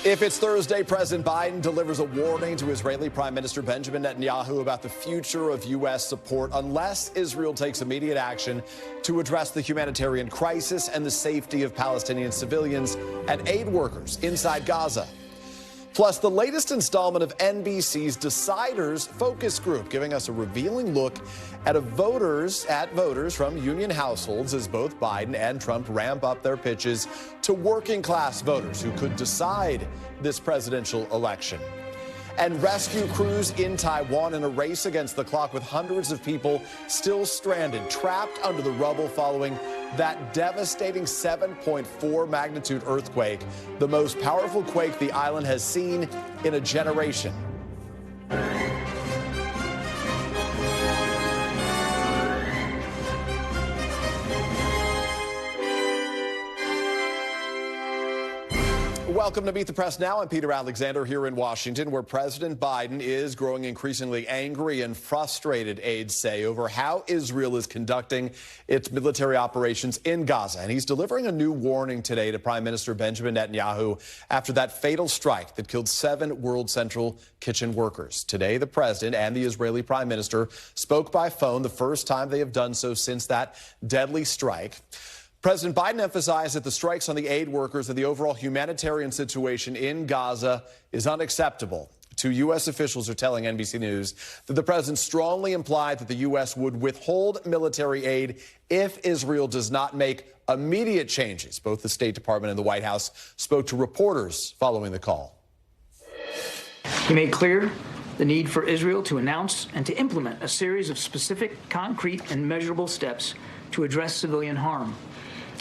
If it's Thursday, President Biden delivers a warning to Israeli Prime Minister Benjamin Netanyahu about the future of U.S. support unless Israel takes immediate action to address the humanitarian crisis and the safety of Palestinian civilians and aid workers inside Gaza. Plus, the latest installment of NBC's Deciders focus group, giving us a revealing look at voters from union households as both Biden and Trump ramp up their pitches to working-class voters who could decide this presidential election. And rescue crews in Taiwan in a race against the clock with hundreds of people still stranded, trapped under the rubble following that devastating 7.4 magnitude earthquake, the most powerful quake the island has seen in a generation. Welcome to Meet the Press Now. I'm Peter Alexander here in Washington, where President Biden is growing increasingly angry and frustrated, aides say, over how Israel is conducting its military operations in Gaza. And he's delivering a new warning today to Prime Minister Benjamin Netanyahu after that fatal strike that killed 7 World Central Kitchen workers. Today, the president and the Israeli prime minister spoke by phone, the first time they have done so since that deadly strike. President Biden emphasized that the strikes on the aid workers and the overall humanitarian situation in Gaza is unacceptable. 2 U.S. officials are telling NBC News that the president strongly implied that the U.S. would withhold military aid if Israel does not make immediate changes. Both the State Department and the White House spoke to reporters following the call. He made clear the need for Israel to announce and to implement a series of specific, concrete, and measurable steps to address civilian harm,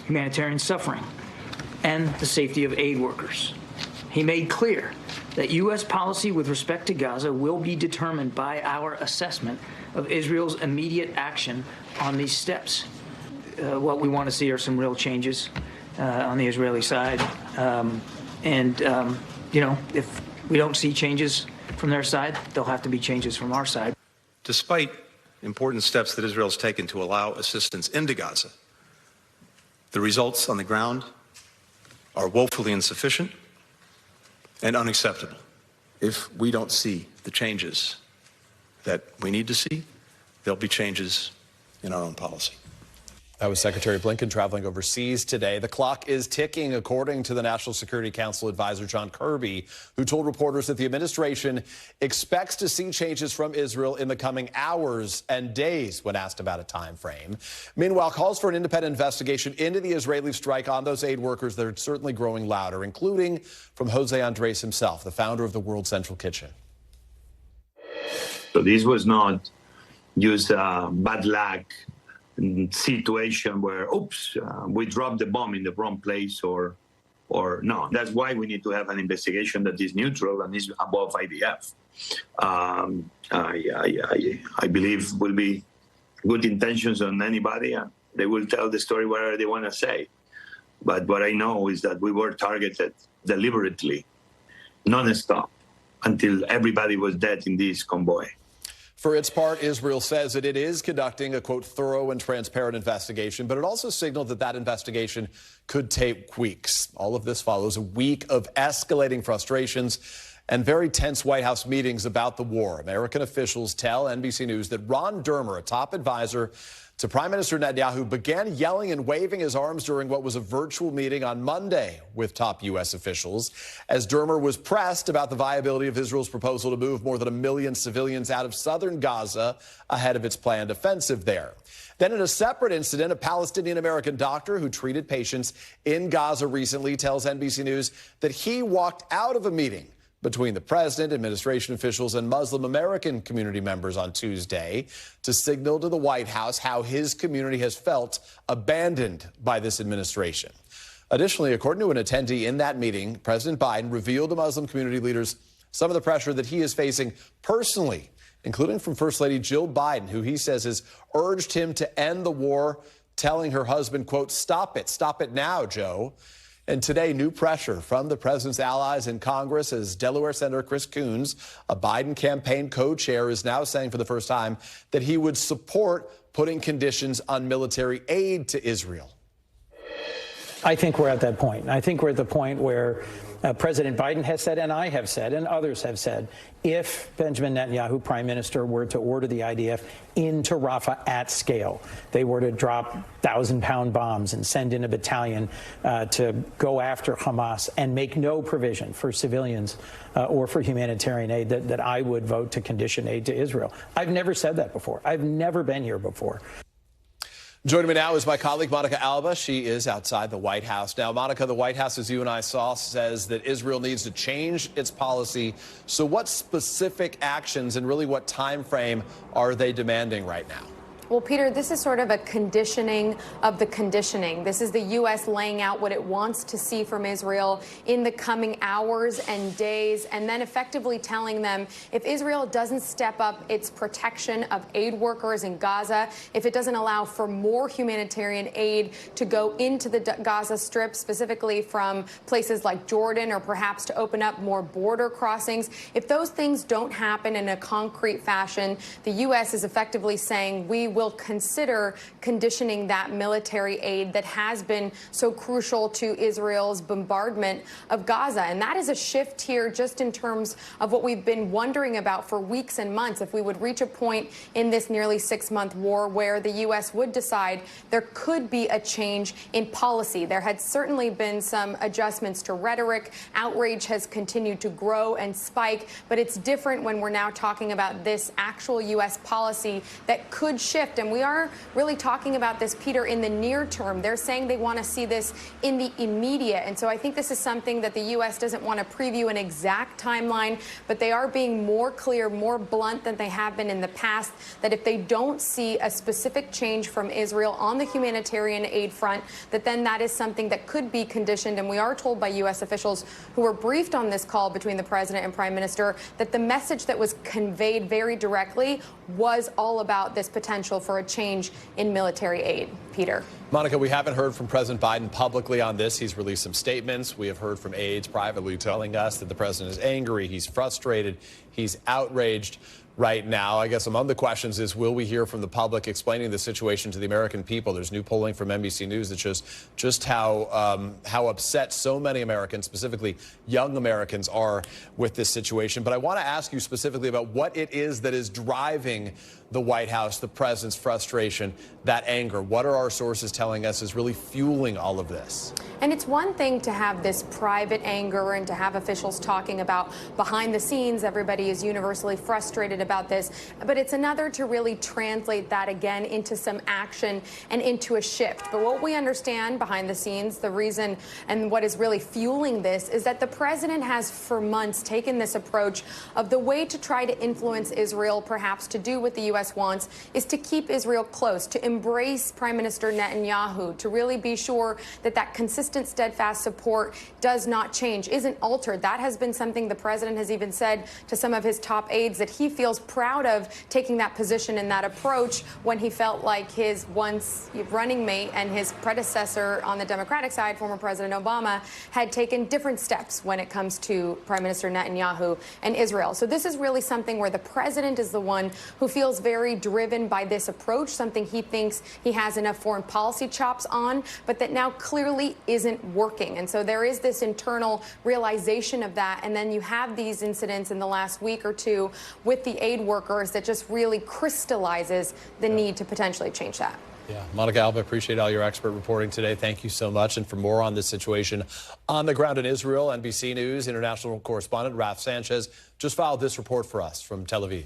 humanitarian suffering, and the safety of aid workers. He made clear that U.S. policy with respect to Gaza will be determined by our assessment of Israel's immediate action on these steps. What we want to see are some real changes on the Israeli side. If we don't see changes from their side, there'll have to be changes from our side. Despite important steps that Israel's taken to allow assistance into Gaza, the results on the ground are woefully insufficient and unacceptable. If we don't see the changes that we need to see, there'll be changes in our own policy. That was Secretary Blinken traveling overseas today. The clock is ticking, according to the National Security Council advisor John Kirby, who told reporters that the administration expects to see changes from Israel in the coming hours and days when asked about a time frame. Meanwhile, calls for an independent investigation into the Israeli strike on those aid workers that are certainly growing louder, including from Jose Andres himself, the founder of the World Central Kitchen. So this was not just bad luck situation where, we dropped the bomb in the wrong place or no. That's why we need to have an investigation that is neutral and is above IDF. I believe will be good intentions on anybody, and they will tell the story whatever they want to say. But what I know is that we were targeted deliberately, non-stop, until everybody was dead in this convoy. For its part, Israel says that it is conducting a, quote, thorough and transparent investigation, but it also signaled that that investigation could take weeks. All of this follows a week of escalating frustrations and very tense White House meetings about the war. American officials tell NBC News that Ron Dermer, a top advisor to Prime Minister Netanyahu, began yelling and waving his arms during what was a virtual meeting on Monday with top U.S. officials, as Dermer was pressed about the viability of Israel's proposal to move more than 1 million civilians out of southern Gaza ahead of its planned offensive there. Then in a separate incident, a Palestinian-American doctor who treated patients in Gaza recently tells NBC News that he walked out of a meeting between the president, administration officials, and Muslim American community members on Tuesday to signal to the White House how his community has felt abandoned by this administration. Additionally, according to an attendee in that meeting, President Biden revealed to Muslim community leaders some of the pressure that he is facing personally, including from First Lady Jill Biden, who he says has urged him to end the war, telling her husband, quote, stop it now, Joe. And today, new pressure from the president's allies in Congress as Delaware Senator Chris Coons, a Biden campaign co-chair, is now saying for the first time that he would support putting conditions on military aid to Israel. I think we're at that point. I think we're at the point where President Biden has said, and I have said, and others have said, if Benjamin Netanyahu, prime minister, were to order the IDF into Rafah at scale, they were to drop 1,000-pound bombs and send in a battalion to go after Hamas and make no provision for civilians or for humanitarian aid, that I would vote to condition aid to Israel. I've never said that before. I've never been here before. Joining me now is my colleague, Monica Alba. She is outside the White House. Now, Monica, the White House, as you and I saw, says that Israel needs to change its policy. So what specific actions and really what time frame are they demanding right now? Well, Peter, this is sort of a conditioning of the conditioning. This is the U.S. laying out what it wants to see from Israel in the coming hours and days, and then effectively telling them if Israel doesn't step up its protection of aid workers in Gaza, if it doesn't allow for more humanitarian aid to go into the Gaza Strip, specifically from places like Jordan, or perhaps to open up more border crossings, if those things don't happen in a concrete fashion, the U.S. is effectively saying we will consider conditioning that military aid that has been so crucial to Israel's bombardment of Gaza. And that is a shift here just in terms of what we've been wondering about for weeks and months, if we would reach a point in this nearly 6-month war where the U.S. would decide there could be a change in policy. There had certainly been some adjustments to rhetoric. Outrage has continued to grow and spike, but it's different when we're now talking about this actual U.S. policy that could shift. And we are really talking about this, Peter, in the near term. They're saying they want to see this in the immediate. And so I think this is something that the U.S. doesn't want to preview an exact timeline, but they are being more clear, more blunt than they have been in the past, that if they don't see a specific change from Israel on the humanitarian aid front, that is something that could be conditioned. And we are told by U.S. officials who were briefed on this call between the president and prime minister that the message that was conveyed very directly was all about this potential for a change in military aid. Peter. Monica, we haven't heard from President Biden publicly on this. He's released some statements. We have heard from aides privately telling us that the president is angry, he's frustrated, he's outraged right now. I guess among the questions is, will we hear from the public explaining the situation to the American people? There's new polling from NBC News that shows just how upset so many Americans, specifically young Americans, are with this situation. But I want to ask you specifically about what it is that is driving the White House, the president's frustration, that anger. What are our sources telling us is really fueling all of this? And it's one thing to have this private anger and to have officials talking about behind the scenes, everybody is universally frustrated about this, but it's another to really translate that again into some action and into a shift. But what we understand behind the scenes, the reason and what is really fueling this is that the president has for months taken this approach of the way to try to influence Israel, perhaps to do what the U.S. wants, is to keep Israel close, to embrace Prime Minister Netanyahu, to really be sure that that consistent, steadfast support does not change, isn't altered. That has been something the president has even said to some of his top aides, that he feels proud of taking that position and that approach when he felt like his once running mate and his predecessor on the Democratic side, former President Obama, had taken different steps when it comes to Prime Minister Netanyahu and Israel. So this is really something where the president is the one who feels very driven by this approach, something he thinks he has enough foreign policy chops on, but that now clearly isn't working. And so there is this internal realization of that. And then you have these incidents in the last week or two with the aid workers that just really crystallizes the need to potentially change that. Yeah, Monica Alba, appreciate all your expert reporting today. Thank you so much. And for more on this situation on the ground in Israel, NBC News international correspondent Raf Sanchez just filed this report for us from Tel Aviv.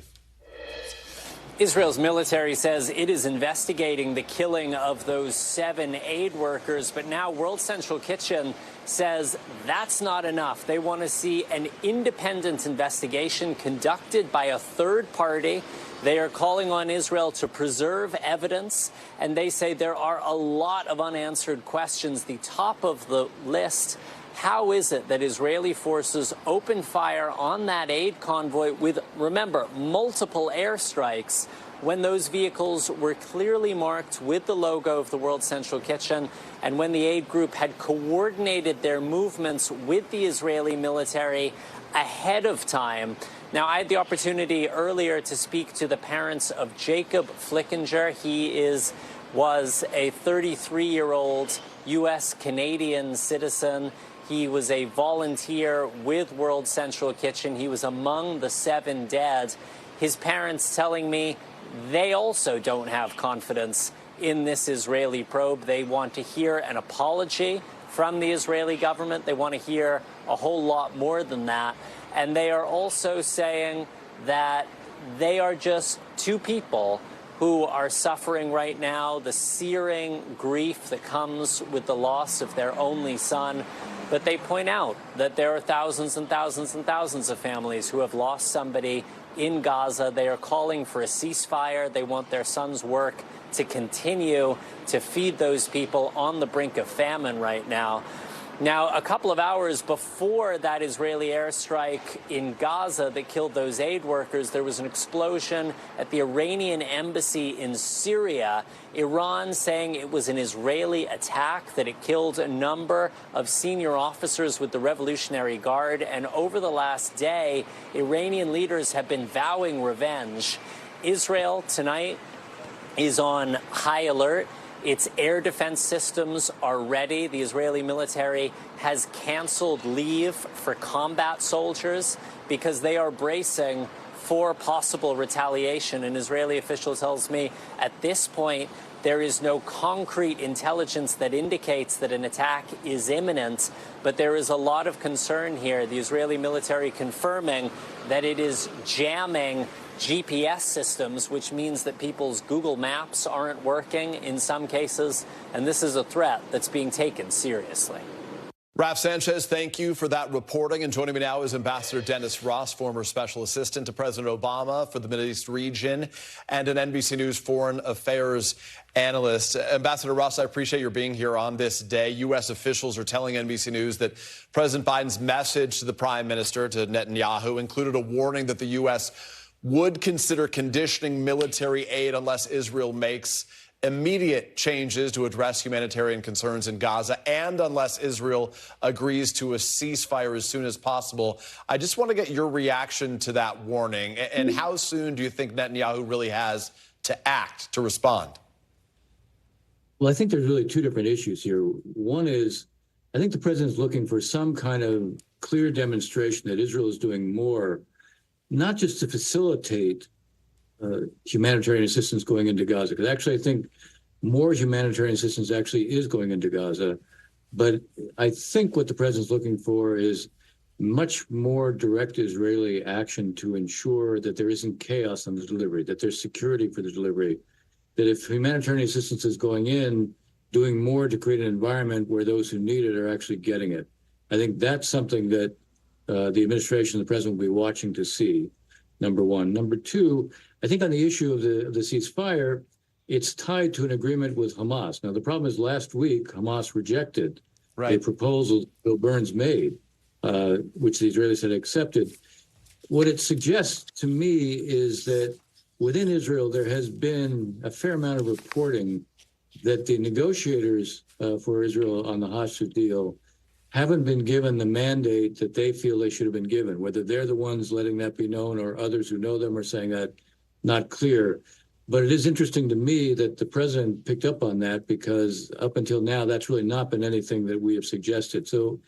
Israel's military says it is investigating the killing of those 7 aid workers, but now World Central Kitchen says that's not enough. They want to see an independent investigation conducted by a third party. They are calling on Israel to preserve evidence, and they say there are a lot of unanswered questions. The top of the list: how is it that Israeli forces opened fire on that aid convoy with, remember, multiple airstrikes when those vehicles were clearly marked with the logo of the World Central Kitchen, and when the aid group had coordinated their movements with the Israeli military ahead of time? Now, I had the opportunity earlier to speak to the parents of Jacob Flickinger. He was a 33-year-old U.S.-Canadian citizen. He was a volunteer with World Central Kitchen. He was among the 7 dead. His parents telling me they also don't have confidence in this Israeli probe. They want to hear an apology from the Israeli government. They want to hear a whole lot more than that. And they are also saying that they are just 2 people who are suffering right now the searing grief that comes with the loss of their only son. But they point out that there are thousands and thousands and thousands of families who have lost somebody in Gaza. They are calling for a ceasefire. They want their son's work to continue to feed those people on the brink of famine right now. Now, a couple of hours before that Israeli airstrike in Gaza that killed those aid workers, there was an explosion at the Iranian embassy in Syria. Iran saying it was an Israeli attack, that it killed a number of senior officers with the Revolutionary Guard. And over the last day, Iranian leaders have been vowing revenge. Israel tonight is on high alert. Its air defense systems are ready. The Israeli military has canceled leave for combat soldiers because they are bracing for possible retaliation. An Israeli official tells me at this point there is no concrete intelligence that indicates that an attack is imminent, but there is a lot of concern here. The Israeli military confirming that it is jamming GPS systems, which means that people's Google Maps aren't working in some cases, and this is a threat that's being taken seriously. Raph Sanchez, thank you for that reporting. And joining me now is Ambassador Dennis Ross, former special assistant to President Obama for the Mideast region and an NBC News foreign affairs analyst. Ambassador Ross, I appreciate your being here on this day. U.S. officials are telling NBC News that President Biden's message to the prime minister, to Netanyahu, included a warning that the U.S. would consider conditioning military aid unless Israel makes immediate changes to address humanitarian concerns in Gaza and unless Israel agrees to a ceasefire as soon as possible. I just want to get your reaction to that warning. And how soon do you think Netanyahu really has to act, to respond? Well, I think there's really 2 different issues here. One is, I think the president's looking for some kind of clear demonstration that Israel is doing more, not just to facilitate humanitarian assistance going into Gaza, because actually I think more humanitarian assistance actually is going into Gaza. But I think what the president's looking for is much more direct Israeli action to ensure that there isn't chaos on the delivery, that there's security for the delivery, that if humanitarian assistance is going in, doing more to create an environment where those who need it are actually getting it. I think that's something that the administration, the president will be watching to see, number one. Number two, I think on the issue of the ceasefire, it's tied to an agreement with Hamas. Now, the problem is last week, Hamas rejected a proposal Bill Burns made, which the Israelis had accepted. What it suggests to me is that within Israel, there has been a fair amount of reporting that the negotiators for Israel on the hostage deal haven't been given the mandate that they feel they should have been given. Whether they're the ones letting that be known or others who know them are saying that, not clear. But it is interesting to me that the president picked up on that, because up until now, that's really not been anything that we have suggested. So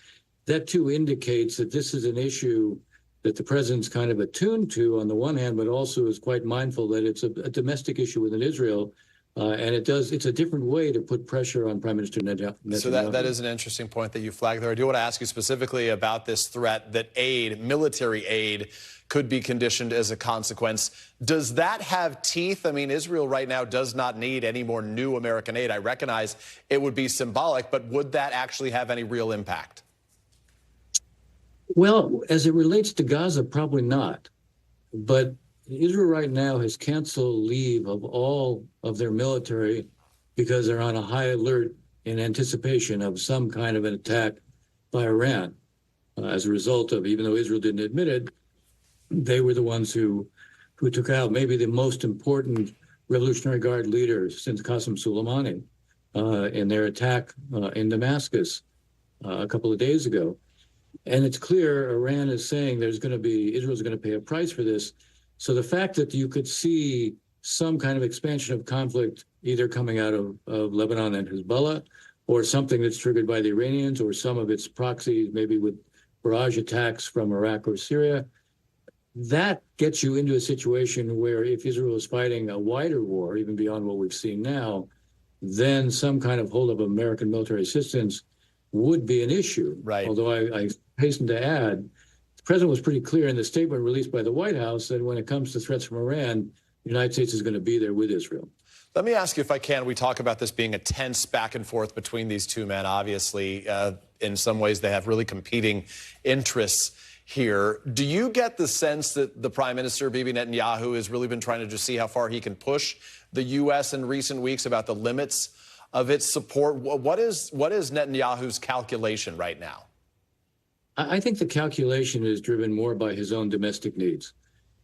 that too indicates that this is an issue that the president's kind of attuned to on the one hand, but also is quite mindful that it's a domestic issue within Israel. And it's a different way to put pressure on Prime Minister Netanyahu. So that is an interesting point that you flagged there. I do want to ask you specifically about this threat that military aid, could be conditioned as a consequence. Does that have teeth? I mean, Israel right now does not need any more new American aid. I recognize it would be symbolic, but would that actually have any real impact? Well, as it relates to Gaza, probably not. But Israel right now has canceled leave of all of their military because they're on a high alert in anticipation of some kind of an attack by Iran. As a result of, even though Israel didn't admit it, they were the ones who took out maybe the most important Revolutionary Guard leaders since Qasem Soleimani in their attack in Damascus a couple of days ago. And it's clear Iran is saying Israel's going to pay a price for this. So the fact that you could see some kind of expansion of conflict either coming out of Lebanon and Hezbollah or something that's triggered by the Iranians or some of its proxies, maybe with barrage attacks from Iraq or Syria, that gets you into a situation where if Israel is fighting a wider war, even beyond what we've seen now, then some kind of hold of American military assistance would be an issue. Right. Although I hasten to add, the president was pretty clear in the statement released by the White House that when it comes to threats from Iran, the United States is going to be there with Israel. Let me ask you, if I can, we talk about this being a tense back and forth between these two men. Obviously, in some ways, they have really competing interests here. Do you get the sense that the Prime Minister, Bibi Netanyahu, has really been trying to just see how far he can push the U.S. in recent weeks about the limits of its support? What is Netanyahu's calculation right now? I think the calculation is driven more by his own domestic needs.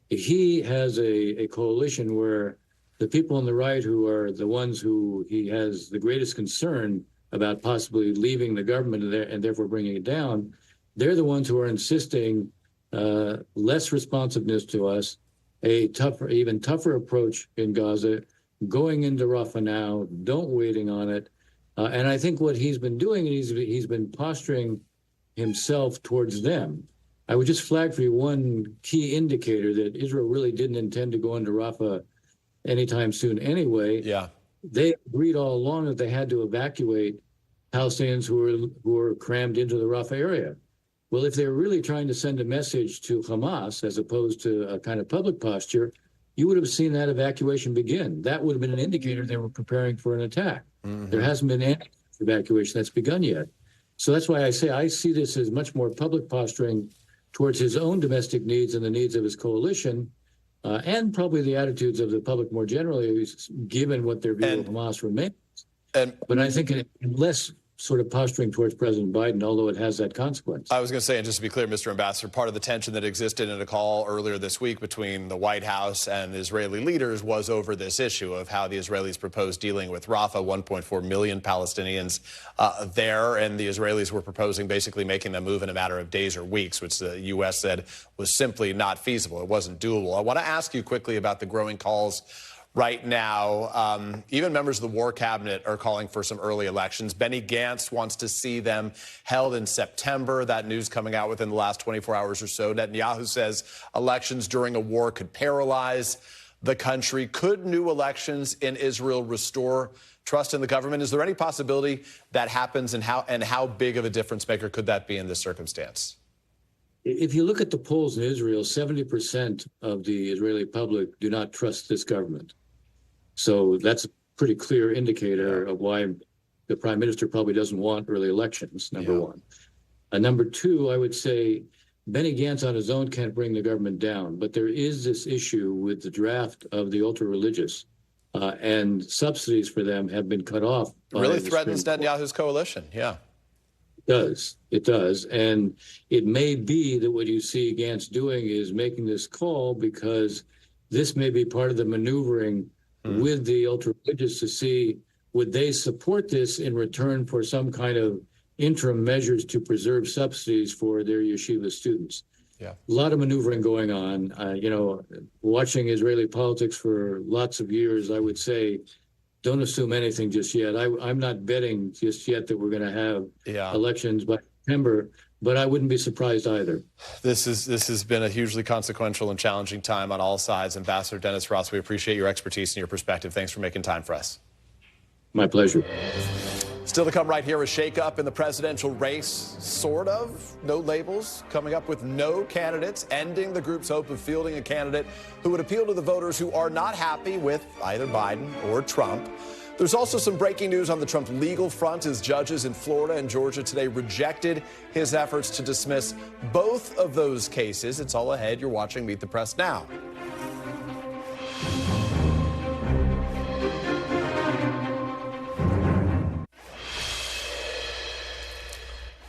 He has a coalition where the people on the right, who are the ones who he has the greatest concern about possibly leaving the government and therefore bringing it down, they're the ones who are insisting less responsiveness to us, a tougher, even tougher approach in Gaza, going into Rafah now, don't waiting on it. And I think what he's been doing, he's been posturing himself towards them. I would just flag for you one key indicator that Israel really didn't intend to go into Rafah anytime soon anyway. Yeah. They agreed all along that they had to evacuate Palestinians who were crammed into the Rafah area. Well, if they're really trying to send a message to Hamas as opposed to a kind of public posture, you would have seen that evacuation begin. That would have been an indicator they were preparing for an attack. Mm-hmm. There hasn't been any evacuation that's begun yet. So that's why I say I see this as much more public posturing towards his own domestic needs and the needs of his coalition, and probably the attitudes of the public more generally, given what their view of Hamas remains. But I think less sort of posturing towards President Biden, although it has that consequence. I was going to say, and just to be clear, Mr. Ambassador, part of the tension that existed in a call earlier this week between the White House and Israeli leaders was over this issue of how the Israelis proposed dealing with Rafah, 1.4 million Palestinians there, and the Israelis were proposing basically making them move in a matter of days or weeks, which the U.S. said was simply not feasible. It wasn't doable. I want to ask you quickly about the growing calls right now. Even members of the War Cabinet are calling for some early elections. Benny Gantz wants to see them held in September. That news coming out within the last 24 hours or so. Netanyahu says elections during a war could paralyze the country. Could new elections in Israel restore trust in the government? Is there any possibility that happens, and how big of a difference maker could that be in this circumstance? If you look at the polls in Israel, 70% of the Israeli public do not trust this government. So that's a pretty clear indicator of why the prime minister probably doesn't want early elections, number one. Number two, I would say Benny Gantz on his own can't bring the government down, but there is this issue with the draft of the ultra-religious, and subsidies for them have been cut off. It really threatens Netanyahu's coalition, It does. And it may be that what you see Gantz doing is making this call because this may be part of the maneuvering with the ultra-religious to see, would they support this in return for some kind of interim measures to preserve subsidies for their yeshiva students. A lot of maneuvering going on. Watching Israeli politics for lots of years, I would say, don't assume anything just yet. I'm not betting just yet that we're going to have elections by September, but I wouldn't be surprised either. This has been a hugely consequential and challenging time on all sides. Ambassador Dennis Ross, we appreciate your expertise and your perspective. Thanks for making time for us. My pleasure. Still to come right here, a shakeup in the presidential race, sort of. No labels, coming up with no candidates, ending the group's hope of fielding a candidate who would appeal to the voters who are not happy with either Biden or Trump. There's also some breaking news on the Trump legal front as judges in Florida and Georgia today rejected his efforts to dismiss both of those cases. It's all ahead. You're watching Meet the Press now.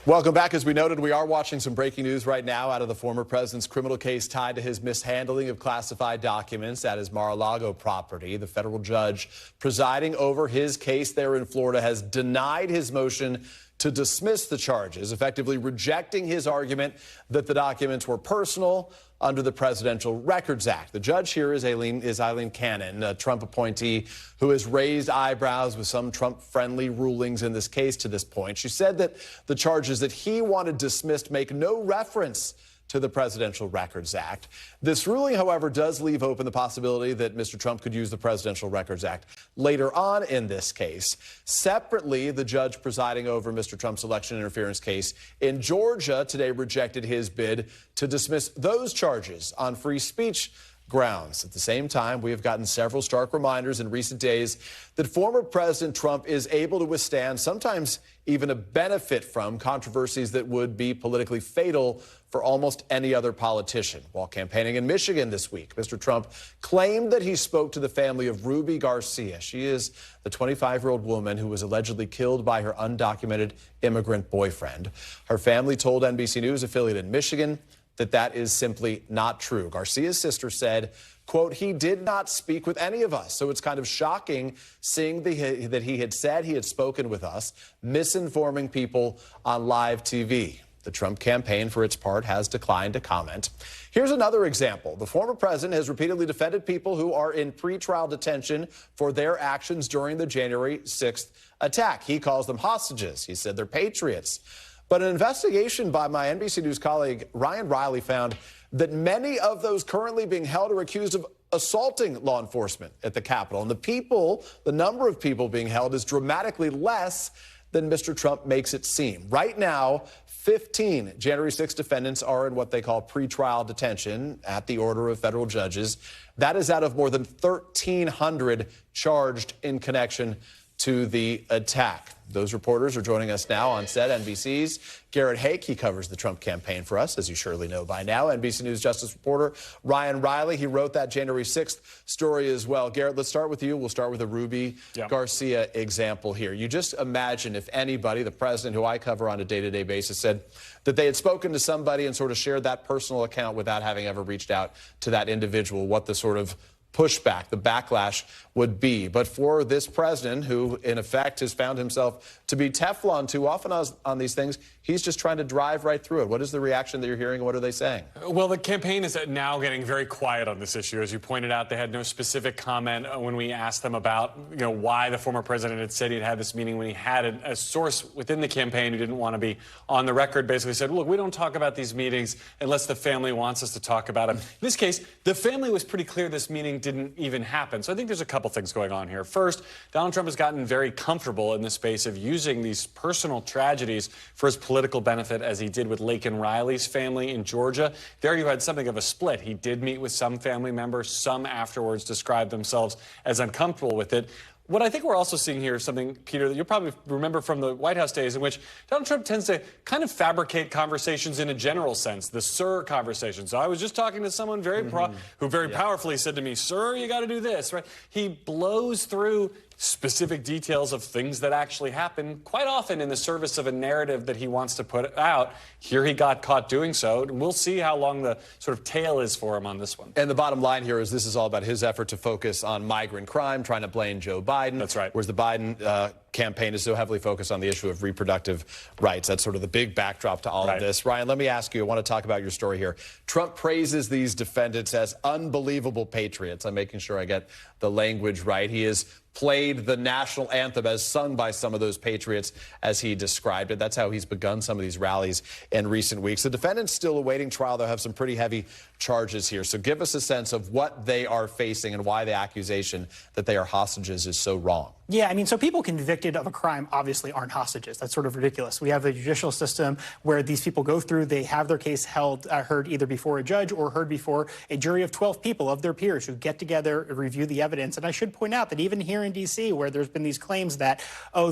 Welcome back. As we noted, we are watching some breaking news right now out of the former president's criminal case tied to his mishandling of classified documents at his Mar-a-Lago property. The federal judge presiding over his case there in Florida has denied his motion to dismiss the charges, effectively rejecting his argument that the documents were personal under the Presidential Records Act. The judge here is Eileen Cannon, a Trump appointee who has raised eyebrows with some Trump-friendly rulings in this case to this point. She said that the charges that he wanted dismissed make no reference to the Presidential Records Act. This ruling, however, does leave open the possibility that Mr. Trump could use the Presidential Records Act later on in this case. Separately, the judge presiding over Mr. Trump's election interference case in Georgia today rejected his bid to dismiss those charges on free speech grounds. At the same time, we have gotten several stark reminders in recent days that former President Trump is able to withstand, sometimes even to benefit from, controversies that would be politically fatal for almost any other politician. While campaigning in Michigan this week, Mr. Trump claimed that he spoke to the family of Ruby Garcia. She is the 25-year-old woman who was allegedly killed by her undocumented immigrant boyfriend. Her family told NBC News affiliate in Michigan that is simply not true. Garcia's sister said, quote, he did not speak with any of us. So it's kind of shocking seeing that he had said he had spoken with us, misinforming people on live TV. The Trump campaign, for its part, has declined to comment. Here's another example. The former president has repeatedly defended people who are in pretrial detention for their actions during the January 6th attack. He calls them hostages. He said they're patriots. But an investigation by my NBC News colleague Ryan Riley found that many of those currently being held are accused of assaulting law enforcement at the Capitol. And the number of people being held is dramatically less than Mr. Trump makes it seem. Right now, 15 January 6 defendants are in what they call pretrial detention at the order of federal judges. That is out of more than 1,300 charged in connection to the attack. Those reporters are joining us now on set. NBC's Garrett Hake, he covers the Trump campaign for us, as you surely know by now. NBC News Justice reporter Ryan Riley, he wrote that January 6th story as well. Garrett, let's start with you. We'll start with the Ruby Garcia example here. You just imagine if anybody, the president who I cover on a day-to-day basis, said that they had spoken to somebody and sort of shared that personal account without having ever reached out to that individual, what the sort of pushback, the backlash would be. But for this president, who in effect has found himself to be Teflon too often on these things, he's just trying to drive right through it. What is the reaction that you're hearing? What are they saying? Well, the campaign is now getting very quiet on this issue. As you pointed out, they had no specific comment when we asked them about, why the former president had said he'd had this meeting, when he had a source within the campaign who didn't want to be on the record, basically said, look, we don't talk about these meetings unless the family wants us to talk about them. In this case, the family was pretty clear this meeting didn't even happen. So I think there's a couple things going on here. First, Donald Trump has gotten very comfortable in the space of using these personal tragedies for his political benefit, as he did with Laken Riley's family in Georgia. There you had something of a split. He did meet with some family members. Some afterwards described themselves as uncomfortable with it. What I think we're also seeing here is something, Peter, that you'll probably remember from the White House days, in which Donald Trump tends to kind of fabricate conversations in a general sense, the sir conversation. So I was just talking to someone who very powerfully said to me, sir, you got to do this, right? He blows through specific details of things that actually happen, quite often in the service of a narrative that he wants to put out. Here he got caught doing so. And we'll see how long the sort of tail is for him on this one. And the bottom line here is this is all about his effort to focus on migrant crime, trying to blame Joe Biden. That's right. Whereas the Biden campaign is so heavily focused on the issue of reproductive rights. That's sort of the big backdrop to all of this. Ryan, let me ask you, I want to talk about your story here. Trump praises these defendants as unbelievable patriots. I'm making sure I get the language right. He has played the national anthem as sung by some of those patriots as he described it. That's how he's begun some of these rallies in recent weeks. The defendants still awaiting trial. They'll have some pretty heavy charges here. So give us a sense of what they are facing and why the accusation that they are hostages is so wrong. Yeah, I mean, so people convicted of a crime obviously aren't hostages. That's sort of ridiculous. We have a judicial system where these people go through, they have their case heard either before a judge or heard before a jury of 12 people of their peers who get together, review the evidence. And I should point out that even here in D.C., where there's been these claims that,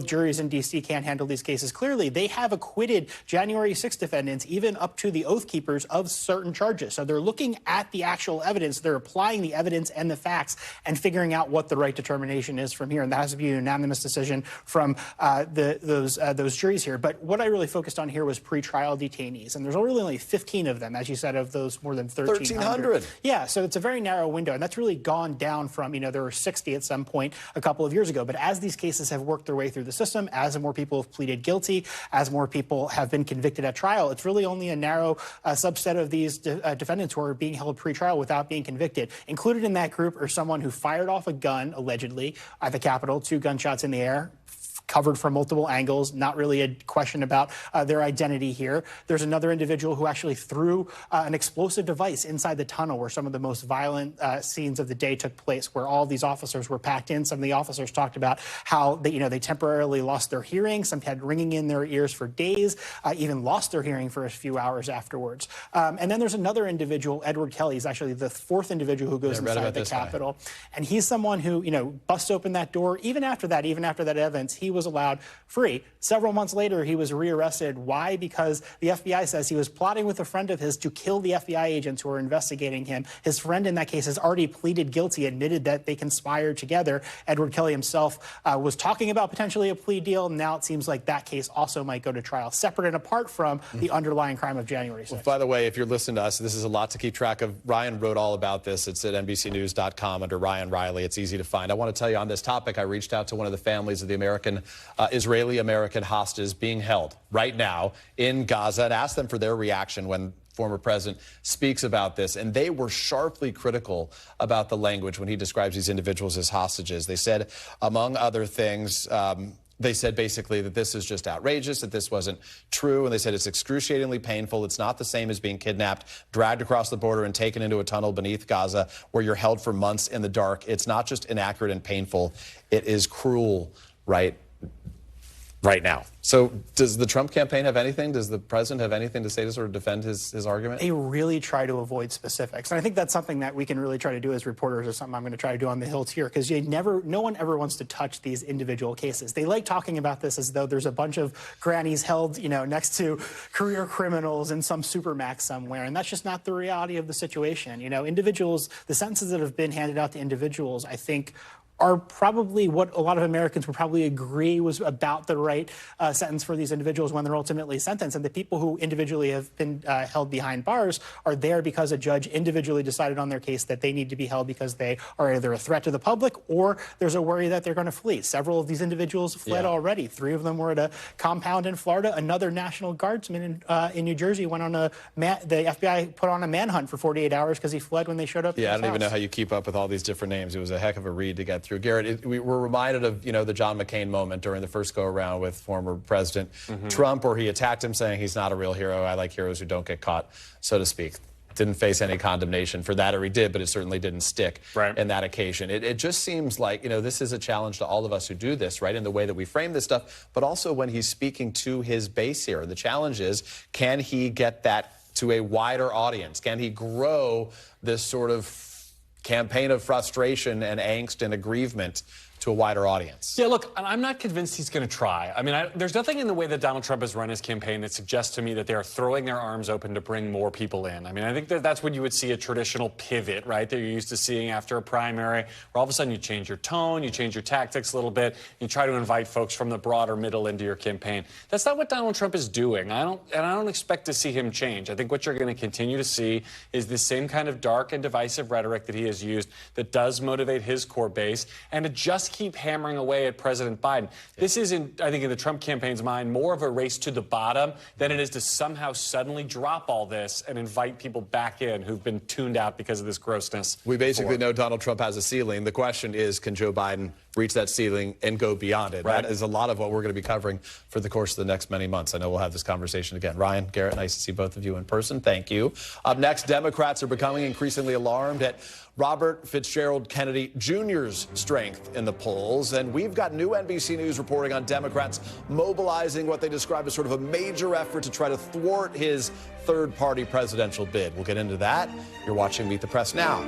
juries in D.C. can't handle these cases, clearly they have acquitted January 6 defendants, even up to the Oath Keepers, of certain charges. So they're looking at the actual evidence, they're applying the evidence and the facts and figuring out what the right determination is from here. And that has to be be a unanimous decision from those juries here. But what I really focused on here was pretrial detainees, and there's really only 15 of them, as you said, of those more than 1,300. Yeah, so it's a very narrow window, and that's really gone down from, there were 60 at some point a couple of years ago. But as these cases have worked their way through the system, as more people have pleaded guilty, as more people have been convicted at trial, it's really only a narrow subset of these defendants who are being held pretrial without being convicted. Included in that group are someone who fired off a gun, allegedly, at the Capitol, 2 gunshots in the air, covered from multiple angles, not really a question about their identity here. There's another individual who actually threw an explosive device inside the tunnel where some of the most violent scenes of the day took place, where all these officers were packed in. Some of the officers talked about how they temporarily lost their hearing. Some had ringing in their ears for days, even lost their hearing for a few hours afterwards. And then there's another individual, Edward Kelly. He's actually the 4th individual who goes inside the Capitol. And he's someone who, busts open that door. Even after that evidence, he was allowed free. Several months later, he was rearrested. Why? Because the FBI says he was plotting with a friend of his to kill the FBI agents who were investigating him. His friend in that case has already pleaded guilty, admitted that they conspired together. Edward Kelly himself was talking about potentially a plea deal. Now it seems like that case also might go to trial, separate and apart from the underlying crime of January 6th. Well, by the way, if you're listening to us, this is a lot to keep track of. Ryan wrote all about this. It's at NBCnews.com under Ryan Riley. It's easy to find. I want to tell you on this topic, I reached out to one of the families of the Israeli-American hostages being held right now in Gaza and asked them for their reaction when former president speaks about this. And they were sharply critical about the language when he describes these individuals as hostages. They said, among other things, they said basically that this is just outrageous, that this wasn't true. And they said it's excruciatingly painful. It's not the same as being kidnapped, dragged across the border and taken into a tunnel beneath Gaza where you're held for months in the dark. It's not just inaccurate and painful. It is cruel right now. So does the Trump campaign have anything? Does the president have anything to say to sort of defend his argument? They really try to avoid specifics. And I think that's something that we can really try to do as reporters, or something I'm going to try to do on the Hill here, because no one ever wants to touch these individual cases. They like talking about this as though there's a bunch of grannies held, next to career criminals in some supermax somewhere. And that's just not the reality of the situation. Individuals, the sentences that have been handed out to individuals, I think, are probably what a lot of Americans would probably agree was about the right sentence for these individuals when they're ultimately sentenced. And the people who individually have been held behind bars are there because a judge individually decided on their case that they need to be held because they are either a threat to the public or there's a worry that they're going to flee. Several of these individuals fled already. 3 of them were at a compound in Florida. Another National Guardsman in New Jersey went on the FBI put on a manhunt for 48 hours because he fled when they showed up. Yeah, I don't even know how you keep up with all these different names. It was a heck of a read to get through. Garrett, we were reminded of, the John McCain moment during the first go-around with former President Trump, where he attacked him saying he's not a real hero. I like heroes who don't get caught, so to speak. Didn't face any condemnation for that, or he did, but it certainly didn't stick in that occasion. It just seems like, this is a challenge to all of us who do this, right, in the way that we frame this stuff, but also when he's speaking to his base here. The challenge is, can he get that to a wider audience? Can he grow this sort of campaign of frustration and angst and aggrievement to a wider audience? Yeah, look, I'm not convinced he's going to try. I mean, there's nothing in the way that Donald Trump has run his campaign that suggests to me that they are throwing their arms open to bring more people in. I mean, I think that's when you would see a traditional pivot, right, that you're used to seeing after a primary, where all of a sudden you change your tone, you change your tactics a little bit, you try to invite folks from the broader middle into your campaign. That's not what Donald Trump is doing. I don't expect to see him change. I think what you're going to continue to see is the same kind of dark and divisive rhetoric that he has used that does motivate his core base, and to just keep hammering away at President Biden. This is, I think, in the Trump campaign's mind, more of a race to the bottom than it is to somehow suddenly drop all this and invite people back in who've been tuned out because of this grossness. We basically know Donald Trump has a ceiling. The question is, can Joe Biden reach that ceiling and go beyond it? Right. That is a lot of what we're going to be covering for the course of the next many months. I know we'll have this conversation again. Ryan, Garrett, nice to see both of you in person. Thank you. Up next, Democrats are becoming increasingly alarmed at Robert Fitzgerald Kennedy Jr.'s strength in the polls. And we've got new NBC News reporting on Democrats mobilizing what they describe as sort of a major effort to try to thwart his third-party presidential bid. We'll get into that. You're watching Meet the Press now.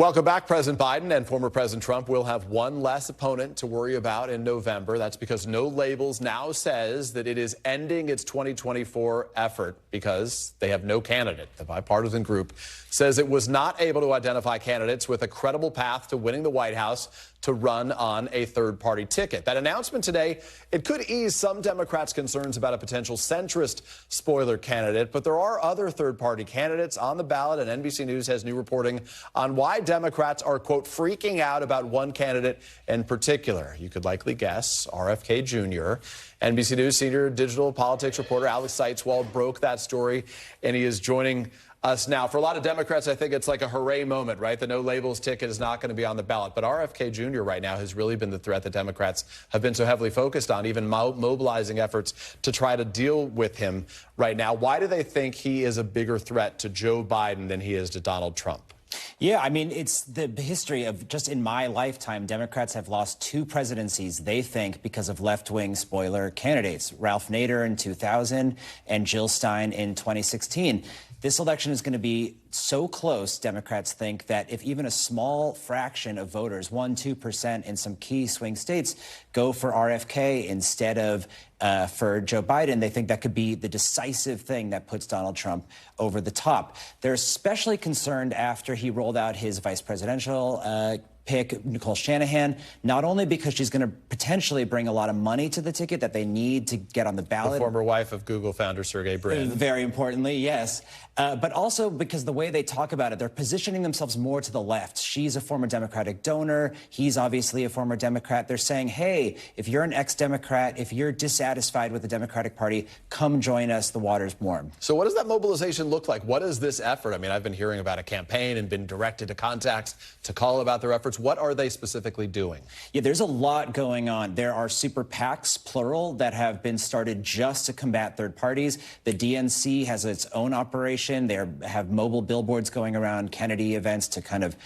Welcome back. President Biden and former President Trump will have one less opponent to worry about in November. That's because No Labels now says that it is ending its 2024 effort because they have no candidate. The bipartisan group says it was not able to identify candidates with a credible path to winning the White House to run on a third-party ticket. That announcement today, it could ease some Democrats' concerns about a potential centrist spoiler candidate, but there are other third-party candidates on the ballot, and NBC News has new reporting on why Democrats are, quote, freaking out about one candidate in particular. You could likely guess RFK Jr. NBC News senior digital politics reporter Alex Seitzwald broke that story, and he is joining us now. For a lot of Democrats, I think it's like a hooray moment, right? The No Labels ticket is not going to be on the ballot. But RFK Jr. right now has really been the threat that Democrats have been so heavily focused on, even mobilizing efforts to try to deal with him right now. Why do they think he is a bigger threat to Joe Biden than he is to Donald Trump? Yeah, I mean, it's the history of just in my lifetime, Democrats have lost 2 presidencies, they think, because of left-wing spoiler candidates, Ralph Nader in 2000 and Jill Stein in 2016. This election is going to be so close, Democrats think, that if even a small fraction of voters, 1-2% in some key swing states, go for RFK instead of for Joe Biden, they think that could be the decisive thing that puts Donald Trump over the top. They're especially concerned after he rolled out his vice presidential pick, Nicole Shanahan, not only because she's going to potentially bring a lot of money to the ticket that they need to get on the ballot. The former wife of Google founder Sergey Brin. Very importantly, yes. But also because the way they talk about it, they're positioning themselves more to the left. She's a former Democratic donor. He's obviously a former Democrat. They're saying, hey, if you're an ex-Democrat, if you're dissatisfied with the Democratic Party, come join us. The water's warm. So what does that mobilization look like? What is this effort? I mean, I've been hearing about a campaign and been directed to contacts to call about their efforts. What are they specifically doing? Yeah, there's a lot going on. There are super PACs, plural, that have been started just to combat third parties. The DNC has its own operation. They have mobile billboards going around Kennedy events to kind of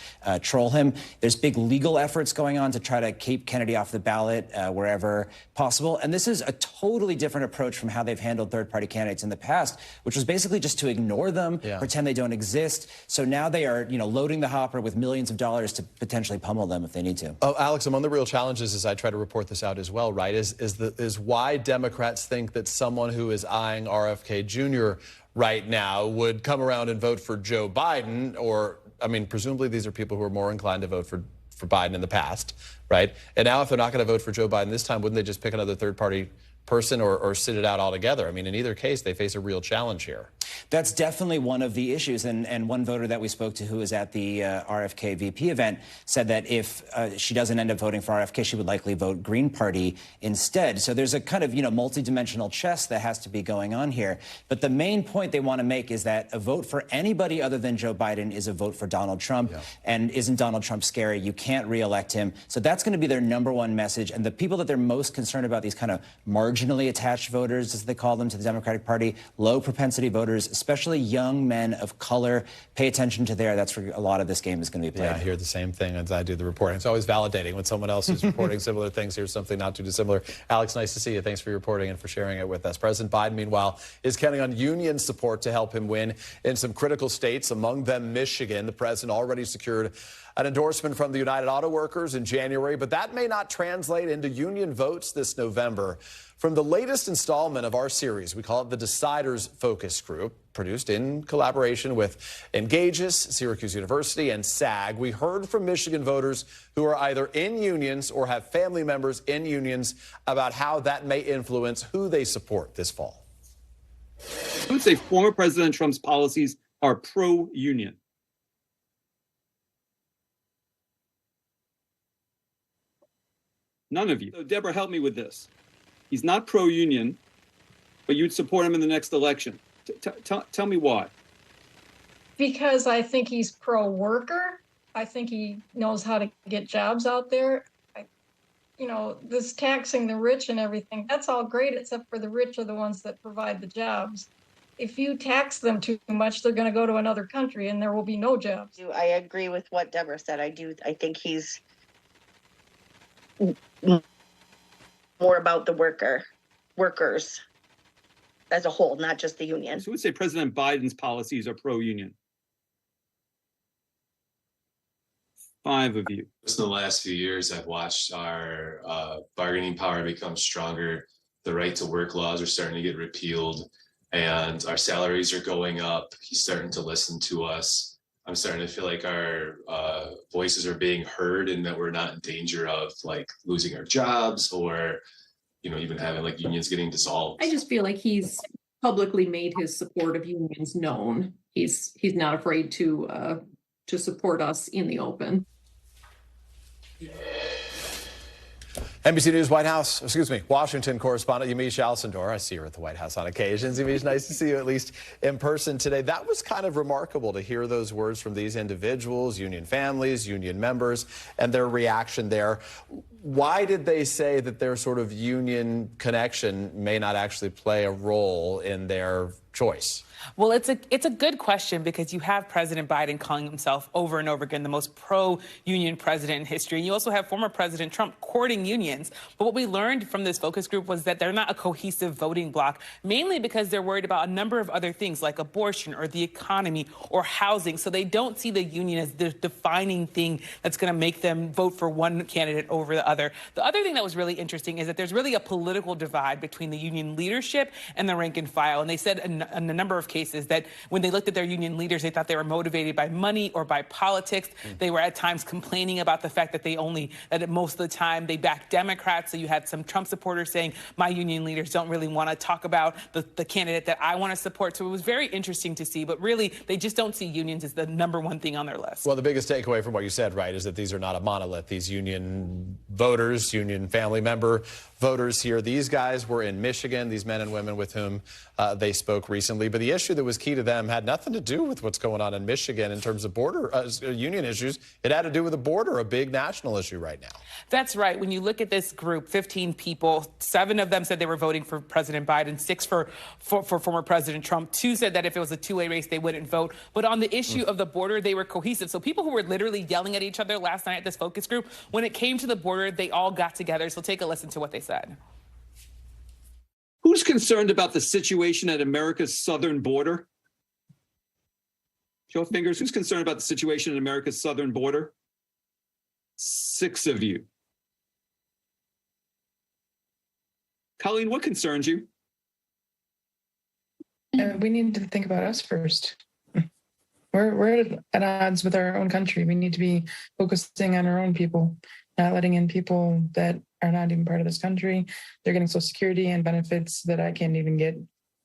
troll him. There's big legal efforts going on to try to keep Kennedy off the ballot wherever possible. And this is a totally different approach from how they've handled third-party candidates in the past, which was basically just to ignore them, pretend they don't exist. So now they are, loading the hopper with millions of dollars to potentially pummel them if they need to. Oh, Alex, among the real challenges as I try to report this out as well, right, is why Democrats think that someone who is eyeing RFK Jr. right now would come around and vote for Joe Biden, or, I mean, presumably these are people who are more inclined to vote for Biden in the past, right? And now if they're not going to vote for Joe Biden this time, wouldn't they just pick another third-party person or sit it out altogether? I mean, in either case, they face a real challenge here. That's definitely one of the issues. And one voter that we spoke to who was at the RFK VP event said that if she doesn't end up voting for RFK, she would likely vote Green Party instead. So there's a kind of, multidimensional chess that has to be going on here. But the main point they want to make is that a vote for anybody other than Joe Biden is a vote for Donald Trump. Yeah. And isn't Donald Trump scary? You can't reelect him. So that's going to be their number one message. And the people that they're most concerned about, these kind of marginally attached voters, as they call them, to the Democratic Party, low propensity voters, especially young men of color, pay attention to there. That's where a lot of this game is going to be played. Yeah, I hear the same thing as I do the reporting. It's always validating when someone else is reporting similar things. Here's something not too dissimilar. Alex, nice to see you. Thanks for your reporting and for sharing it with us. President Biden, meanwhile, is counting on union support to help him win in some critical states, among them Michigan. The president already secured an endorsement from the United Auto Workers in January, but that may not translate into union votes this November. From the latest installment of our series, we call it the Deciders Focus Group, produced in collaboration with Engagious, Syracuse University, and SAG, we heard from Michigan voters who are either in unions or have family members in unions about how that may influence who they support this fall. I would say former President Trump's policies are pro-union. None of you. So Deborah, help me with this. He's not pro-union, but you'd support him in the next election. Tell me why. Because I think he's pro-worker. I think he knows how to get jobs out there. This taxing the rich and everything, that's all great, except for the rich are the ones that provide the jobs. If you tax them too much, they're going to go to another country and there will be no jobs. I agree with what Deborah said. I think he's more about the workers as a whole, not just the union. So I would say President Biden's policies are pro-union. 5 of you. Just in the last few years, I've watched our bargaining power become stronger. The right to work laws are starting to get repealed, and our salaries are going up. He's starting to listen to us. I'm starting to feel like our voices are being heard, and that we're not in danger of like losing our jobs or, you know, even having like unions getting dissolved. I just feel like he's publicly made his support of unions known. He's not afraid to support us in the open. NBC News Washington correspondent Yamiche Alcindor. I see her at the White House on occasions. Yamiche, nice to see you at least in person today. That was kind of remarkable to hear those words from these individuals, union families, union members, and their reaction there. Why did they say that their sort of union connection may not actually play a role in their choice? Well, it's a good question because you have President Biden calling himself over and over again the most pro-union president in history. And you also have former President Trump courting unions. But what we learned from this focus group was that they're not a cohesive voting bloc, mainly because they're worried about a number of other things like abortion or the economy or housing. So they don't see the union as the defining thing that's going to make them vote for one candidate over the other. The other thing that was really interesting is that there's really a political divide between the union leadership and the rank and file. And they said in a number of cases that when they looked at their union leaders, they thought they were motivated by money or by politics. They were at times complaining about the fact that most of the time they back Democrats. So you had some Trump supporters saying, my union leaders don't really want to talk about the candidate that I want to support. So it was very interesting to see. But really, they just don't see unions as the number one thing on their list. Well, the biggest takeaway from what you said, right, is that these are not a monolith. These union voters, union family member voters here, these guys were in Michigan, these men and women with whom they spoke recently. But the issue that was key to them had nothing to do with what's going on in Michigan in terms of border union issues. It had to do with the border, a big national issue right now. That's right. When you look at this group, 15 people, 7 of them said they were voting for President Biden, 6 for former President Trump. 2 said that if it was a two-way race, they wouldn't vote. But on the issue of the border, they were cohesive. So people who were literally yelling at each other last night at this focus group, when it came to the border, they all got together. So take a listen to what they said. Who's concerned about the situation at America's southern border? Show of fingers. Who's concerned about the situation at America's southern border? 6 of you. Colleen, what concerns you? We need to think about us first. We're at odds with our own country. We need to be focusing on our own people, not letting in people that are not even part of this country. They're getting Social Security and benefits that I can't even get,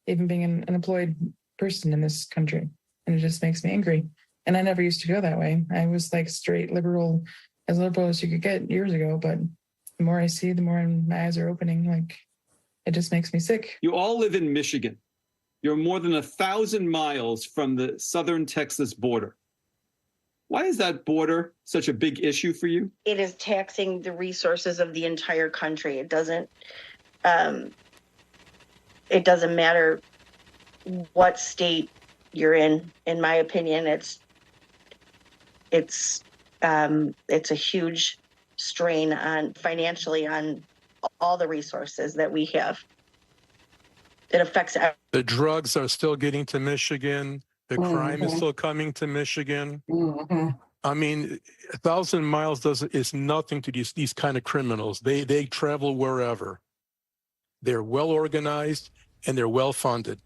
even being an employed person in this country. And it just makes me angry. And I never used to go that way. I was like straight liberal, as liberal as you could get years ago. But the more I see, the more my eyes are opening. Like, it just makes me sick. You all live in Michigan. You're more than 1,000 miles from the southern Texas border. Why is that border such a big issue for you? It is taxing the resources of the entire country. It doesn't matter what state you're in. In my opinion, it's a huge strain financially on all the resources that we have. It affects everyone. The drugs are still getting to Michigan. The crime is still coming to Michigan. I mean, 1,000 miles is nothing to these kind of criminals. They travel wherever. They're well organized and they're well funded.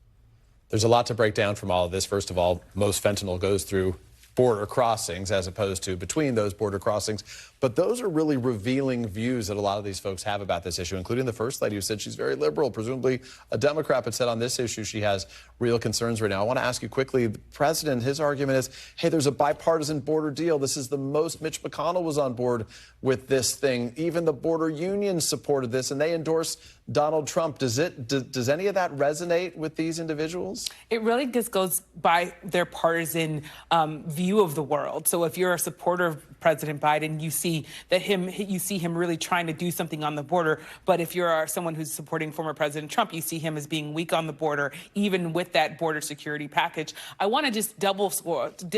There's a lot to break down from all of this. First of all, most fentanyl goes through border crossings as opposed to between those border crossings. But those are really revealing views that a lot of these folks have about this issue, including the First Lady, who said she's very liberal, presumably a Democrat, but said on this issue she has real concerns right now. I want to ask you quickly, the president, his argument is, hey, there's a bipartisan border deal. This is the most. Mitch McConnell was on board with this thing. Even the border unions supported this, and they endorsed Donald Trump. Does any of that resonate with these individuals? It really just goes by their partisan view of the world. So if you're a supporter of President Biden, you see him really trying to do something on the border. But if you're someone who's supporting former President Trump, you see him as being weak on the border, even with that border security package. I want to just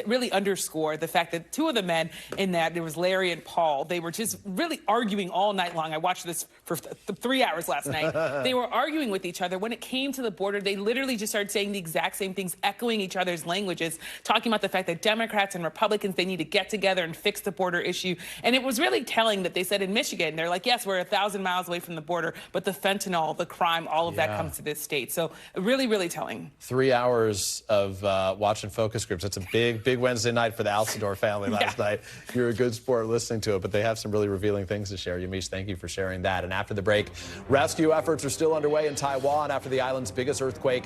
really underscore the fact that 2 of the men in that, there was Larry and Paul, they were just really arguing all night long. I watched this for 3 hours last night. night. They were arguing with each other. When it came to the border, they literally just started saying the exact same things, echoing each other's languages, talking about the fact that Democrats and Republicans, they need to get together and fix the border issue. And it was really telling that they said in Michigan, they're like, yes, we're 1,000 miles away from the border, but the fentanyl, the crime, all of that comes to this state. So really, really telling. 3 hours of watching focus groups. That's a big Wednesday night for the Alcindor family last night. You're a good sport listening to it, but they have some really revealing things to share. Yamiche, thank you for sharing that. And after the break, rescue efforts are still underway in Taiwan after the island's biggest earthquake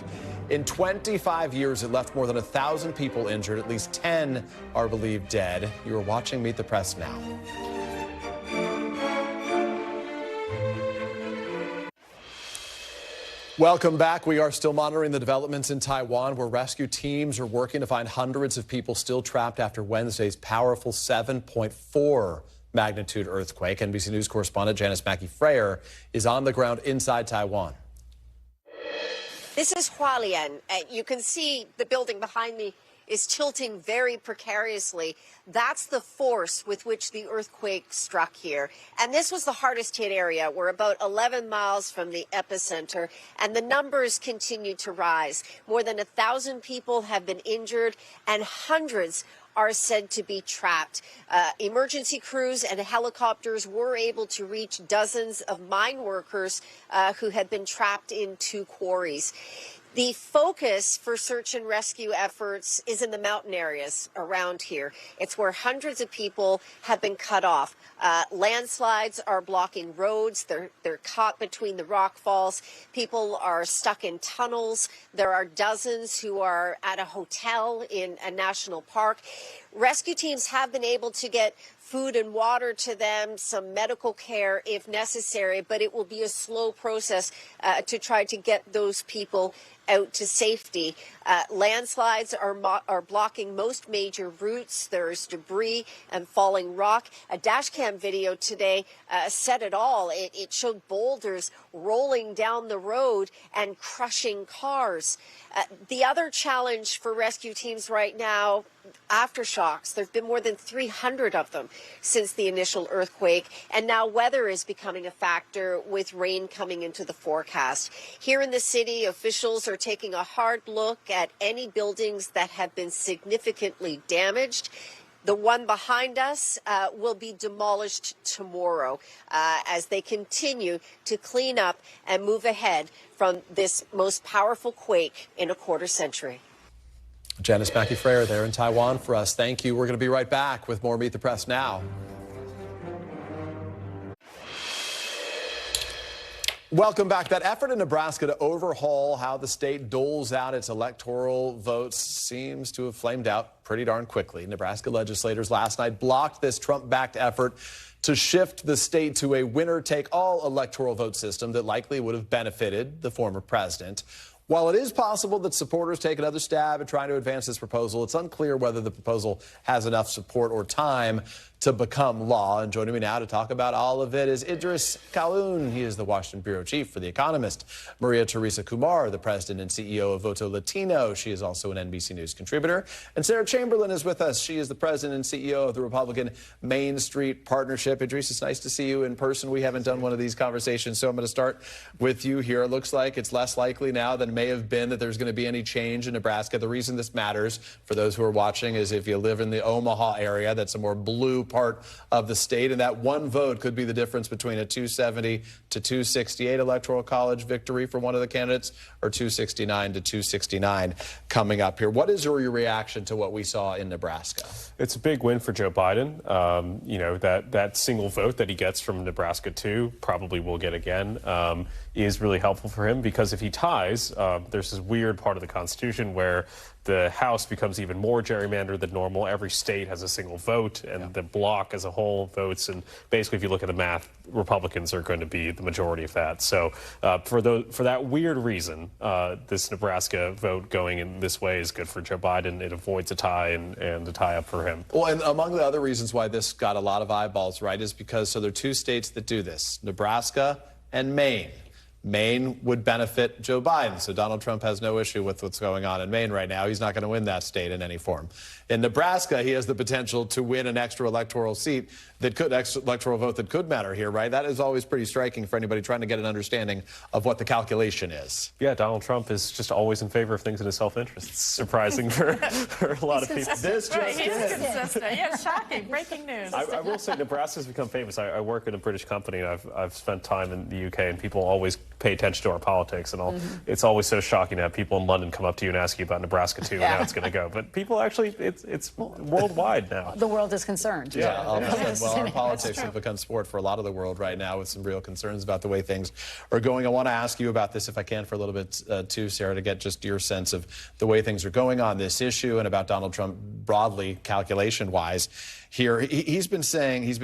in 25 years. It left more than 1,000 people injured. At least 10 are believed dead. You are watching Meet the Press now. Welcome back. We are still monitoring the developments in Taiwan, where rescue teams are working to find hundreds of people still trapped after Wednesday's powerful 7.4 magnitude earthquake. NBC News correspondent Janice Mackey-Freyer is on the ground inside Taiwan. This is Hualien. You can see the building behind me is tilting very precariously. That's the force with which the earthquake struck here. And this was the hardest hit area. We're about 11 miles from the epicenter, and the numbers continue to rise. More than 1,000 people have been injured, and hundreds are said to be trapped. Emergency crews and helicopters were able to reach dozens of mine workers who had been trapped in 2 quarries. The focus for search and rescue efforts is in the mountain areas around here. It's where hundreds of people have been cut off. Landslides are blocking roads. They're caught between the rock falls. People are stuck in tunnels. There are dozens who are at a hotel in a national park. Rescue teams have been able to get food and water to them, some medical care if necessary, but it will be a slow process to try to get those people out to safety. Landslides are blocking most major routes. There's debris and falling rock. A dash cam video today said it all. It showed boulders rolling down the road and crushing cars. The other challenge for rescue teams right now, aftershocks. There have been more than 300 of them since the initial earthquake, and now weather is becoming a factor with rain coming into the forecast. Here in the city, officials are taking a hard look at any buildings that have been significantly damaged. The one behind us will be demolished tomorrow as they continue to clean up and move ahead from this most powerful quake in a quarter century. Janice Mackey-Freyer there in Taiwan for us. Thank you. We're going to be right back with more Meet the Press now. Welcome back. That effort in Nebraska to overhaul how the state doles out its electoral votes seems to have flamed out pretty darn quickly. Nebraska legislators last night blocked this Trump-backed effort to shift the state to a winner-take-all electoral vote system that likely would have benefited the former president. While it is possible that supporters take another stab at trying to advance this proposal, it's unclear whether the proposal has enough support or time to become law. And joining me now to talk about all of it is Idris Kaloun. He is the Washington bureau chief for The Economist. Maria Teresa Kumar, the president and CEO of Voto Latino. She is also an NBC News contributor. And Sarah Chamberlain is with us. She is the president and CEO of the Republican Main Street Partnership. Idris, it's nice to see you in person. We haven't done one of these conversations, so I'm going to start with you here. It looks like it's less likely now than may have been that there's going to be any change in Nebraska. The reason this matters for those who are watching is if you live in the Omaha area, that's a more blue part of the state, and that one vote could be the difference between a 270 to 268 electoral college victory for one of the candidates or 269 to 269 coming up here. What is your reaction to what we saw in Nebraska? It's a big win for Joe Biden. You know, that single vote that he gets from Nebraska 2, probably will get again, is really helpful for him, because if he ties, there's this weird part of the Constitution where the House becomes even more gerrymandered than normal. Every state has a single vote, and the bloc as a whole votes. And basically, if you look at the math, Republicans are going to be the majority of that. So for that weird reason, this Nebraska vote going in this way is good for Joe Biden. It avoids a tie and a tie up for him. Well, and among the other reasons why this got a lot of eyeballs, right, is because there are two states that do this, Nebraska and Maine. Maine would benefit Joe Biden. So Donald Trump has no issue with what's going on in Maine right now. He's not going to win that state in any form. In Nebraska, he has the potential to win an extra electoral seat electoral vote that could matter here, right? That is always pretty striking for anybody trying to get an understanding of what the calculation is. Yeah, Donald Trump is just always in favor of things in his self-interest. It's surprising for a lot of people. This just He's consistent. Yeah, shocking. Breaking news. I will say Nebraska's become famous. I work in a British company, and I've spent time in the UK, and people always pay attention to our politics, and it's always so shocking to have people in London come up to you and ask you about Nebraska too, and how it's going to go. But people actually, it's worldwide now. The world is concerned. Yeah, all of a sudden, well, our politics have become sport for a lot of the world right now, with some real concerns about the way things are going. I want to ask you about this, if I can, for a little bit too, Sarah, to get just your sense of the way things are going on this issue and about Donald Trump broadly, calculation-wise. Here, he's been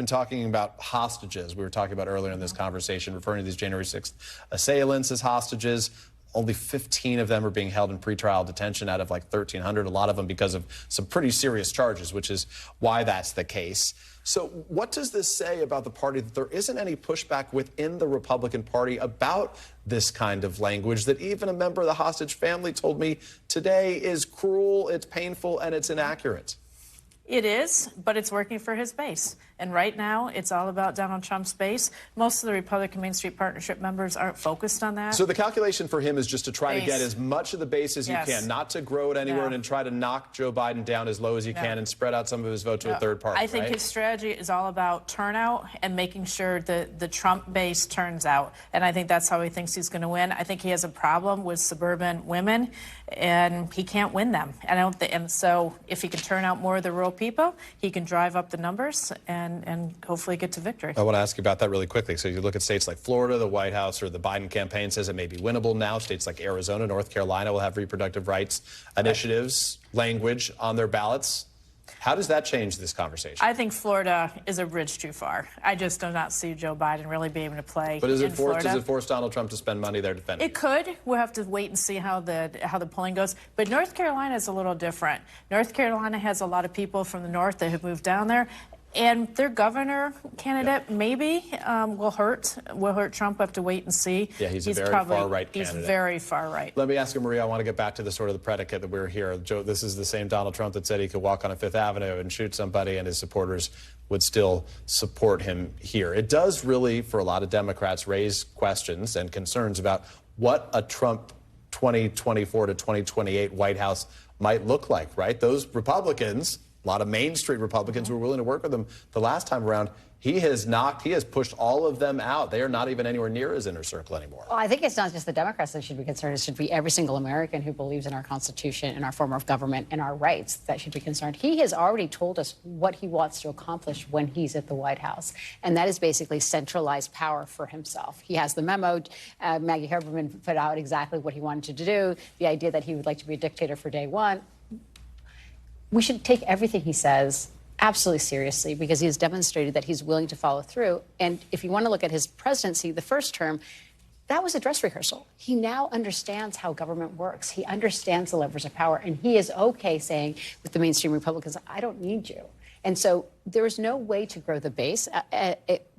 talking about hostages. We were talking about earlier in this conversation, referring to these January 6th assailants as hostages. Only 15 of them are being held in pretrial detention out of like 1,300, a lot of them because of some pretty serious charges, which is why that's the case. So what does this say about the party, that there isn't any pushback within the Republican Party about this kind of language, that even a member of the hostage family told me today is cruel, it's painful, and it's inaccurate? It is, but it's working for his base. And right now, it's all about Donald Trump's base. Most of the Republican Main Street Partnership members aren't focused on that. So the calculation for him is just to try to get as much of the base as you can, not to grow it anywhere, and try to knock Joe Biden down as low as you can and spread out some of his vote to a third party, I think his strategy is all about turnout and making sure that the Trump base turns out. And I think that's how he thinks he's going to win. I think he has a problem with suburban women, and he can't win them. And so if he can turn out more of the rural people, he can drive up the numbers and hopefully get to victory. I want to ask you about that really quickly. So you look at states like Florida, the White House or the Biden campaign says it may be winnable now. States like Arizona, North Carolina will have reproductive rights initiatives, language on their ballots. How does that change this conversation? I think Florida is a bridge too far. I just do not see Joe Biden really being able to play. But does it Florida. force Donald Trump to spend money there defending? It could. We'll have to wait and see how the polling goes. But North Carolina is a little different. North Carolina has a lot of people from the north that have moved down there. And their governor candidate maybe will hurt Trump. We'll have to wait and see. Yeah, he's a very far-right candidate. He's very far-right. Let me ask you, Maria, I want to get back to the sort of the predicate that we're here. Joe, this is the same Donald Trump that said he could walk on a Fifth Avenue and shoot somebody and his supporters would still support him here. It does really, for a lot of Democrats, raise questions and concerns about what a Trump 2024 to 2028 White House might look like, right? Those Republicans, a lot of Main Street Republicans who were willing to work with him the last time around, he has pushed all of them out. They are not even anywhere near his inner circle anymore. Well, I think it's not just the Democrats that should be concerned. It should be every single American who believes in our Constitution and our form of government and our rights that should be concerned. He has already told us what he wants to accomplish when he's at the White House, and that is basically centralized power for himself. He has the memo. Maggie Haberman put out exactly what he wanted to do, the idea that he would like to be a dictator for day one. We should take everything he says absolutely seriously because he has demonstrated that he's willing to follow through. And if you want to look at his presidency, the first term, that was a dress rehearsal. He now understands how government works. He understands the levers of power, and he is okay saying with the mainstream Republicans, I don't need you. And so there is no way to grow the base,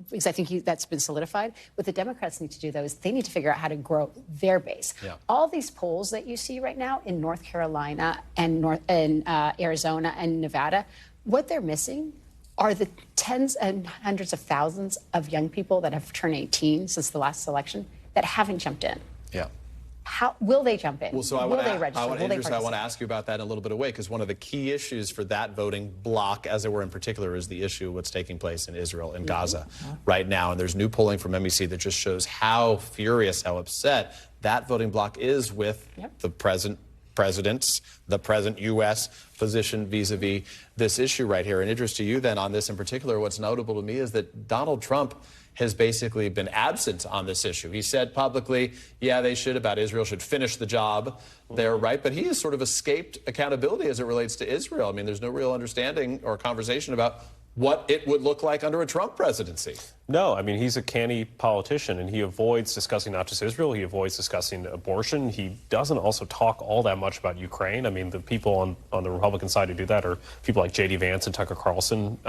because I think that's been solidified. What the Democrats need to do, though, is they need to figure out how to grow their base. Yeah. All these polls that you see right now in North Carolina and Arizona and Nevada, what they're missing are the tens and hundreds of thousands of young people that have turned 18 since the last election that haven't jumped in. Yeah. How will they jump in? Well, so will they register? I want to ask you about that in a little bit of way, because one of the key issues for that voting bloc, as it were in particular, is the issue of what's taking place in Israel, in Gaza right now. And there's new polling from NBC that just shows how furious, how upset that voting bloc is with the present U.S. position vis-a-vis this issue right here. And interest to you then on this in particular, what's notable to me is that Donald Trump has basically been absent on this issue. He said publicly, yeah, Israel should finish the job there, right? But he has sort of escaped accountability as it relates to Israel. I mean, there's no real understanding or conversation about what it would look like under a Trump presidency. No, I mean, he's a canny politician, and he avoids discussing not just Israel, he avoids discussing abortion. He doesn't also talk all that much about Ukraine. I mean, the people on the Republican side who do that are people like J.D. Vance and Tucker Carlson.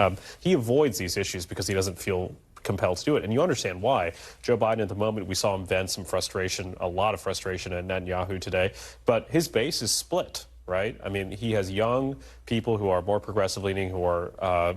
He avoids these issues because he doesn't feel compelled to do it. And you understand why. Joe Biden, at the moment, we saw him vent some frustration, a lot of frustration at Netanyahu today, but his base is split. Right? I mean, he has young people who are more progressive leaning, who are,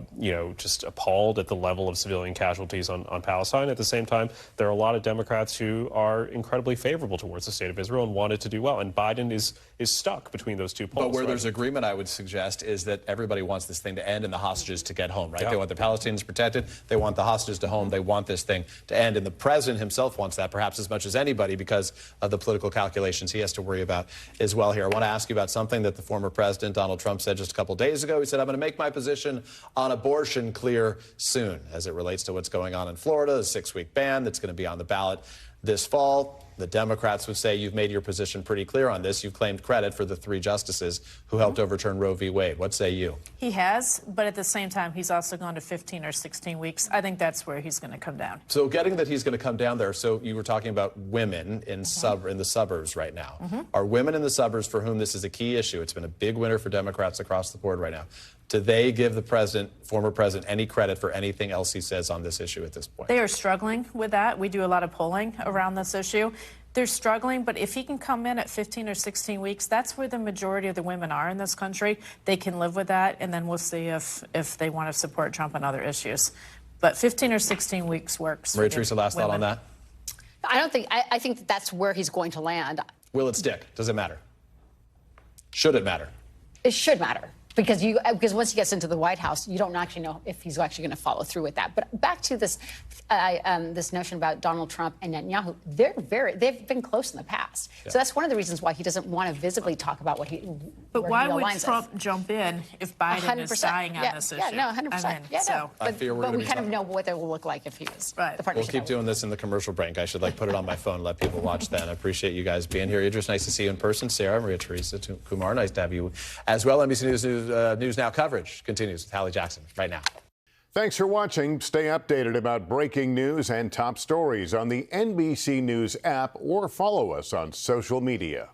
just appalled at the level of civilian casualties on Palestine. At the same time, there are a lot of Democrats who are incredibly favorable towards the state of Israel and want it to do well. And Biden is stuck between those two poles. But where there's agreement, I would suggest, is that everybody wants this thing to end and the hostages to get home, right? Yeah. They want the Palestinians protected. They want the hostages to home. They want this thing to end. And the president himself wants that perhaps as much as anybody because of the political calculations he has to worry about as well here. I want to ask you about something that the former president, Donald Trump, said just a couple days ago. He said, I'm going to make my position on abortion clear soon as it relates to what's going on in Florida, a 6-week ban that's going to be on the ballot this fall. The Democrats would say you've made your position pretty clear on this. You've claimed credit for the 3 justices who helped overturn Roe v. Wade. What say you? He has, but at the same time, he's also gone to 15 or 16 weeks. I think that's where he's going to come down. So getting that he's going to come down there, so you were talking about women in the suburbs right now. Are women in the suburbs for whom this is a key issue? It's been a big winner for Democrats across the board right now. Do they give the former president, any credit for anything else he says on this issue at this point? They are struggling with that. We do a lot of polling around this issue. They're struggling, but if he can come in at 15 or 16 weeks, that's where the majority of the women are in this country. They can live with that, and then we'll see if they want to support Trump on other issues. But 15 or 16 weeks works. Maria Teresa, last thought on that? I think that's where he's going to land. Will it stick? Does it matter? Should it matter? It should matter. Because once he gets into the White House, you don't actually know if he's actually going to follow through with that. But back to this this notion about Donald Trump and Netanyahu, they've been close in the past. Yeah. So that's one of the reasons why he doesn't want to visibly talk about what he. But why would Trump jump in if Biden is dying on this issue? Yeah, no, 100%. But we kind of know what it will look like if he was. Right. The we'll keep doing this in the commercial break. I should put it on my phone and let people watch that. I appreciate you guys being here. Idris, nice to see you in person. Sarah, Maria Teresa, Kumar, nice to have you as well. NBC News Now coverage continues with Hallie Jackson right now. Thanks for watching. Stay updated about breaking news and top stories on the NBC News app or follow us on social media.